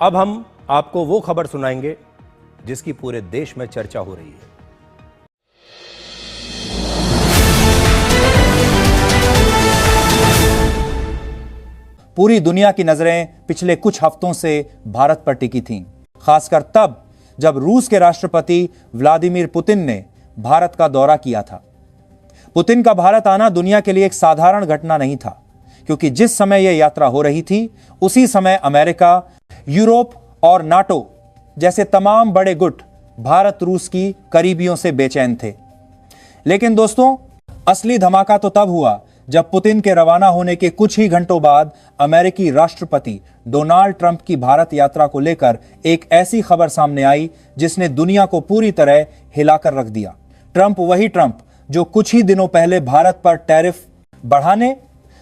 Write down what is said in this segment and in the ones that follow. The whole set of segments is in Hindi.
अब हम आपको वो खबर सुनाएंगे जिसकी पूरे देश में चर्चा हो रही है। पूरी दुनिया की नजरें पिछले कुछ हफ्तों से भारत पर टिकी थीं, खासकर तब जब रूस के राष्ट्रपति व्लादिमीर पुतिन ने भारत का दौरा किया था। पुतिन का भारत आना दुनिया के लिए एक साधारण घटना नहीं था, क्योंकि जिस समय यह यात्रा हो रही थी उसी समय अमेरिका, यूरोप और नाटो जैसे तमाम बड़े गुट भारत रूस की करीबियों से बेचैन थे। लेकिन दोस्तों, असली धमाका तो तब हुआ जब पुतिन के रवाना होने के कुछ ही घंटों बाद अमेरिकी राष्ट्रपति डोनाल्ड ट्रंप की भारत यात्रा को लेकर एक ऐसी खबर सामने आई जिसने दुनिया को पूरी तरह हिलाकर रख दिया। ट्रंप वही ट्रंप जो कुछ ही दिनों पहले भारत पर टैरिफ बढ़ाने,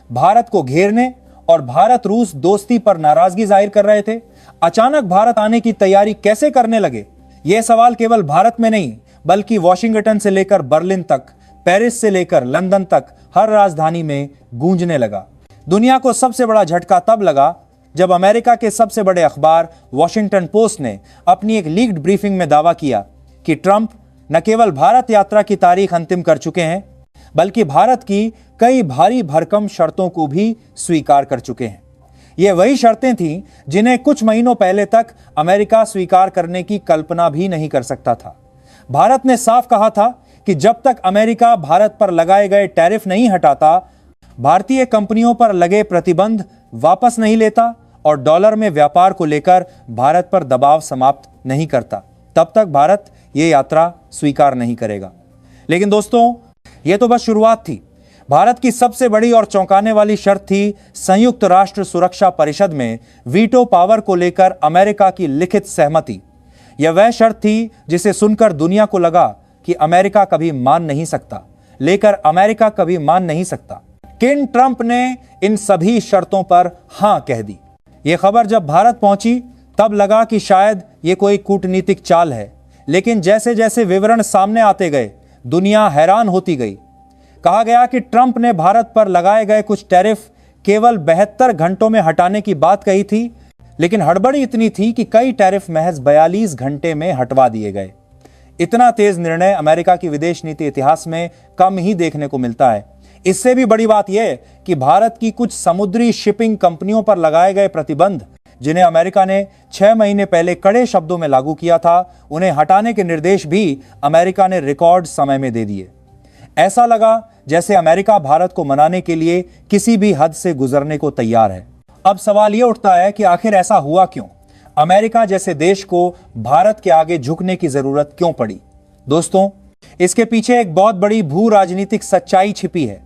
भारत को घेरने और भारत रूस दोस्ती पर नाराजगी जाहिर कर रहे थे, अचानक भारत आने की तैयारी कैसे करने लगे? यह सवाल केवल भारत में नहीं बल्कि वॉशिंगटन से लेकर बर्लिन तक, पेरिस से लेकर लंदन तक हर राजधानी में गूंजने लगा। दुनिया को सबसे बड़ा झटका तब लगा जब अमेरिका के सबसे बड़े अखबार वॉशिंगटन पोस्ट ने अपनी एक लीक्ड ब्रीफिंग में दावा किया कि ट्रंप न केवल भारत यात्रा की तारीख अंतिम कर चुके हैं बल्कि भारत की कई भारी भरकम शर्तों को भी स्वीकार कर चुके हैं। ये वही शर्तें थीं जिन्हें कुछ महीनों पहले तक अमेरिका स्वीकार करने की कल्पना भी नहीं कर सकता था। भारत ने साफ कहा था कि जब तक अमेरिका भारत पर लगाए गए टैरिफ नहीं हटाता, भारतीय कंपनियों पर लगे प्रतिबंध वापस नहीं लेता और डॉलर में व्यापार को लेकर भारत पर दबाव समाप्त नहीं करता, तब तक भारत ये यात्रा स्वीकार नहीं करेगा। लेकिन दोस्तों, ये तो बस शुरुआत थी। भारत की सबसे बड़ी और चौंकाने वाली शर्त थी संयुक्त राष्ट्र सुरक्षा परिषद में वीटो पावर को लेकर अमेरिका की लिखित सहमति। यह वह शर्त थी जिसे सुनकर दुनिया को लगा कि अमेरिका कभी मान नहीं सकता, लेकर अमेरिका कभी मान नहीं सकता। किन ट्रंप ने इन सभी शर्तों पर हां कह दी। यह खबर जब भारत पहुंची तब लगा कि शायद यह कोई कूटनीतिक चाल है, लेकिन जैसे जैसे विवरण सामने आते गए दुनिया हैरान होती गई। कहा गया कि ट्रंप ने भारत पर लगाए गए कुछ टैरिफ केवल 72 घंटों में हटाने की बात कही थी, लेकिन हड़बड़ी इतनी थी कि कई टैरिफ महज 42 घंटे में हटवा दिए गए। इतना तेज निर्णय अमेरिका की विदेश नीति इतिहास में कम ही देखने को मिलता है। इससे भी बड़ी बात यह कि भारत की कुछ समुद्री शिपिंग कंपनियों पर लगाए गए प्रतिबंध, जिन्हें अमेरिका ने 6 महीने पहले कड़े शब्दों में लागू किया था, उन्हें हटाने के निर्देश भी अमेरिका ने रिकॉर्ड समय में दे दिए। ऐसा लगा जैसे अमेरिका भारत को मनाने के लिए किसी भी हद से गुजरने को तैयार है। अब सवाल यह उठता है कि आखिर ऐसा हुआ क्यों? अमेरिका जैसे देश को भारत के आगे झुकने की जरूरत क्यों पड़ी? दोस्तों, इसके पीछे एक बहुत बड़ी भू राजनीतिक सच्चाई छिपी है।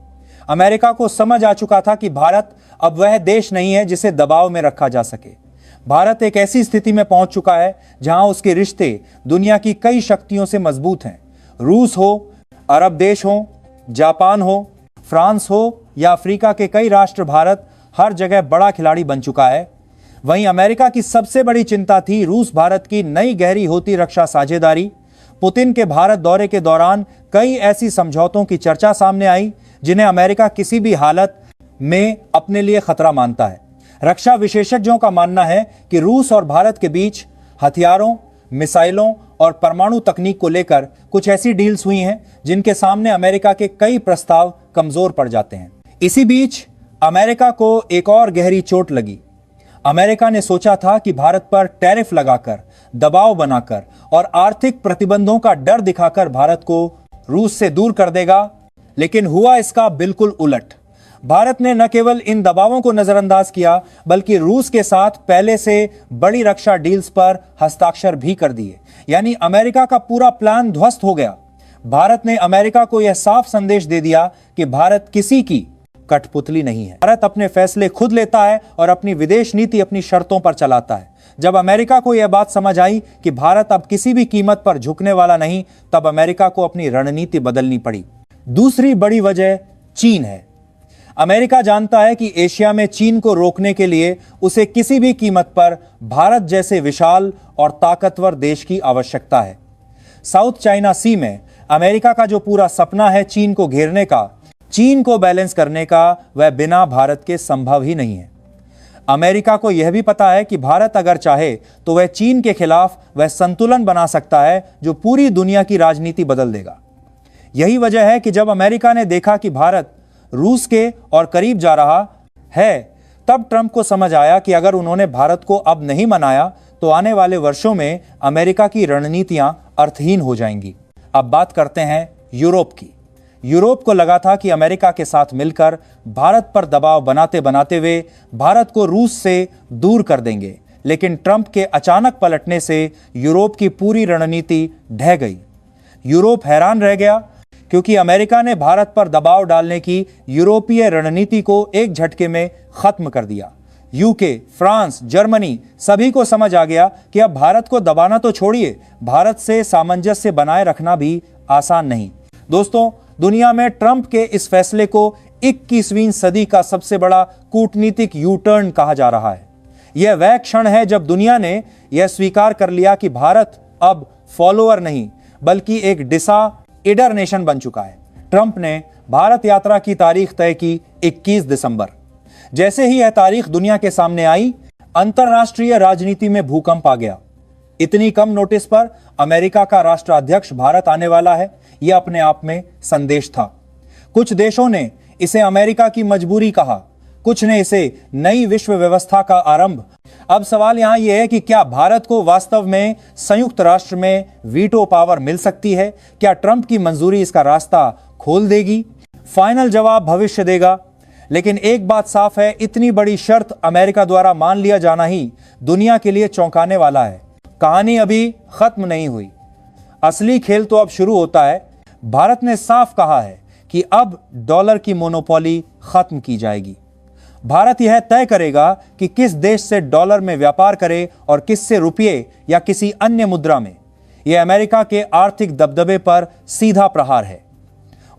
अमेरिका को समझ आ चुका था कि भारत अब वह देश नहीं है जिसे दबाव में रखा जा सके। भारत एक ऐसी स्थिति में पहुंच चुका है जहां उसके रिश्ते दुनिया की कई शक्तियों से मजबूत हैं। रूस हो, अरब देश हो, जापान हो, फ्रांस हो या अफ्रीका के कई राष्ट्र, भारत हर जगह बड़ा खिलाड़ी बन चुका है। वहीं अमेरिका की सबसे बड़ी चिंता थी रूस भारत की नई गहरी होती रक्षा साझेदारी। पुतिन के भारत दौरे के दौरान कई ऐसी समझौतों की चर्चा सामने आई जिन्हें अमेरिका किसी भी हालत में अपने लिए खतरा मानता है। रक्षा विशेषज्ञों का मानना है कि रूस और भारत के बीच हथियारों, मिसाइलों और परमाणु तकनीक को लेकर कुछ ऐसी डील्स हुई हैं जिनके सामने अमेरिका के कई प्रस्ताव कमजोर पड़ जाते हैं। इसी बीच अमेरिका को एक और गहरी चोट लगी। अमेरिका ने सोचा था कि भारत पर टैरिफ लगाकर, दबाव बनाकर और आर्थिक प्रतिबंधों का डर दिखाकर भारत को रूस से दूर कर देगा, लेकिन हुआ इसका बिल्कुल उलट। भारत ने न केवल इन दबावों को नजरअंदाज किया बल्कि रूस के साथ पहले से बड़ी रक्षा डील्स पर हस्ताक्षर भी कर दिए। यानी अमेरिका का पूरा प्लान ध्वस्त हो गया। भारत ने अमेरिका को यह साफ संदेश दे दिया कि भारत किसी की कठपुतली नहीं है। भारत अपने फैसले खुद लेता है और अपनी विदेश नीति अपनी शर्तों पर चलाता है। जब अमेरिका को यह बात समझ आई कि भारत अब किसी भी कीमत पर झुकने वाला नहीं, तब अमेरिका को अपनी रणनीति बदलनी पड़ी। दूसरी बड़ी वजह चीन है। अमेरिका जानता है कि एशिया में चीन को रोकने के लिए उसे किसी भी कीमत पर भारत जैसे विशाल और ताकतवर देश की आवश्यकता है। साउथ चाइना सी में अमेरिका का जो पूरा सपना है चीन को घेरने का, चीन को बैलेंस करने का, वह बिना भारत के संभव ही नहीं है। अमेरिका को यह भी पता है कि भारत अगर चाहे तो वह चीन के खिलाफ वह संतुलन बना सकता है जो पूरी दुनिया की राजनीति बदल देगा। यही वजह है कि जब अमेरिका ने देखा कि भारत रूस के और करीब जा रहा है, तब ट्रंप को समझ आया कि अगर उन्होंने भारत को अब नहीं मनाया तो आने वाले वर्षों में अमेरिका की रणनीतियां अर्थहीन हो जाएंगी। अब बात करते हैं यूरोप की। यूरोप को लगा था कि अमेरिका के साथ मिलकर भारत पर दबाव बनाते बनाते वे भारत को रूस से दूर कर देंगे, लेकिन ट्रंप के अचानक पलटने से यूरोप की पूरी रणनीति ढह गई। यूरोप हैरान रह गया क्योंकि अमेरिका ने भारत पर दबाव डालने की यूरोपीय रणनीति को एक झटके में खत्म कर दिया। यूके, फ्रांस, जर्मनी सभी को समझ आ गया कि अब भारत को दबाना तो छोड़िए, भारत से सामंजस्य बनाए रखना भी आसान नहीं। दोस्तों, दुनिया में ट्रंप के इस फैसले को 21वीं सदी का सबसे बड़ा कूटनीतिक यू टर्न कहा जा रहा है। यह वह क्षण है जब दुनिया ने यह स्वीकार कर लिया कि भारत अब फॉलोअर नहीं बल्कि एक डिसाइडर नेशन बन चुका है। ट्रंप ने भारत यात्रा की तारीख तय की 21 दिसंबर। जैसे ही यह तारीख दुनिया के सामने आई, अंतरराष्ट्रीय राजनीति में भूकंप आ गया। इतनी कम नोटिस पर अमेरिका का राष्ट्राध्यक्ष भारत आने वाला है, यह अपने आप में संदेश था। कुछ देशों ने इसे अमेरिका की मजबूरी कहा, कुछ ने इसे नई विश्व व्यवस्था का आरंभ। अब सवाल यहां यह है कि क्या भारत को वास्तव में संयुक्त राष्ट्र में वीटो पावर मिल सकती है? क्या ट्रंप की मंजूरी इसका रास्ता खोल देगी? फाइनल जवाब भविष्य देगा। लेकिन एक बात साफ है, इतनी बड़ी शर्त अमेरिका द्वारा मान लिया जाना ही दुनिया के लिए चौंकाने वाला है। कहानी अभी खत्म नहीं हुई, असली खेल तो अब शुरू होता है। भारत ने साफ कहा है कि अब डॉलर की मोनोपोली खत्म की जाएगी। भारत यह तय करेगा कि किस देश से डॉलर में व्यापार करे और किससे रुपये या किसी अन्य मुद्रा में। यह अमेरिका के आर्थिक दबदबे पर सीधा प्रहार है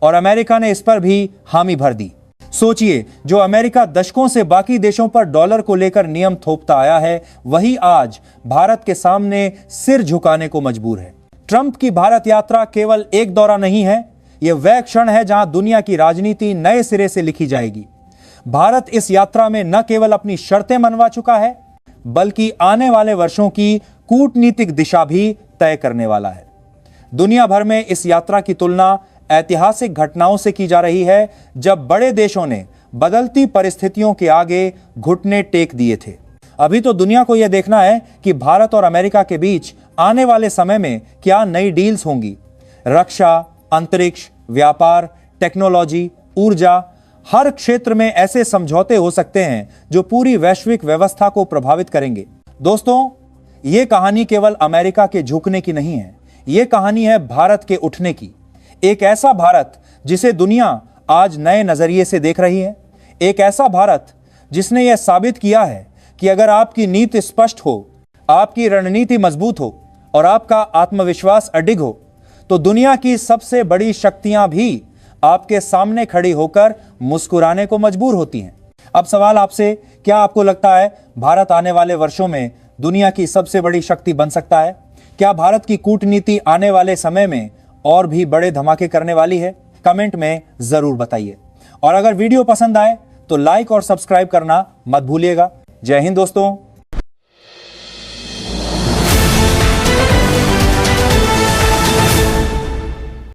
और अमेरिका ने इस पर भी हामी भर दी। सोचिए, जो अमेरिका दशकों से बाकी देशों पर डॉलर को लेकर नियम थोपता आया है, वही आज भारत के सामने सिर झुकाने को मजबूर है। ट्रंप की भारत यात्रा केवल एक दौरा नहीं है, यह वह क्षण है जहां दुनिया की राजनीति नए सिरे से लिखी जाएगी। भारत इस यात्रा में न केवल अपनी शर्तें मनवा चुका है, बल्कि आने वाले वर्षों की कूटनीतिक दिशा भी तय करने वाला है। दुनिया भर में इस यात्रा की तुलना ऐतिहासिक घटनाओं से की जा रही है, जब बड़े देशों ने बदलती परिस्थितियों के आगे घुटने टेक दिए थे। अभी तो दुनिया को यह देखना है कि भारत और अमेरिका के बीच आने वाले समय में क्या नई डील्स होंगी। रक्षा, अंतरिक्ष, व्यापार, टेक्नोलॉजी, ऊर्जा, हर क्षेत्र में ऐसे समझौते हो सकते हैं जो पूरी वैश्विक व्यवस्था को प्रभावित करेंगे। दोस्तों, यह कहानी केवल अमेरिका के झुकने की नहीं है, यह कहानी है भारत के उठने की। एक ऐसा भारत जिसे दुनिया आज नए नजरिए से देख रही है, एक ऐसा भारत जिसने यह साबित किया है कि अगर आपकी नीति स्पष्ट हो, आपकी रणनीति मजबूत हो और आपका आत्मविश्वास अडिग हो, तो दुनिया की सबसे बड़ी शक्तियां भी आपके सामने खड़ी होकर मुस्कुराने को मजबूर होती हैं। अब सवाल आपसे, क्या आपको लगता है भारत आने वाले वर्षों में दुनिया की सबसे बड़ी शक्ति बन सकता है? क्या भारत की कूटनीति आने वाले समय में और भी बड़े धमाके करने वाली है? कमेंट में जरूर बताइए। और अगर वीडियो पसंद आए तो लाइक और सब्सक्राइब करना मत भूलिएगा। जय हिंद दोस्तों।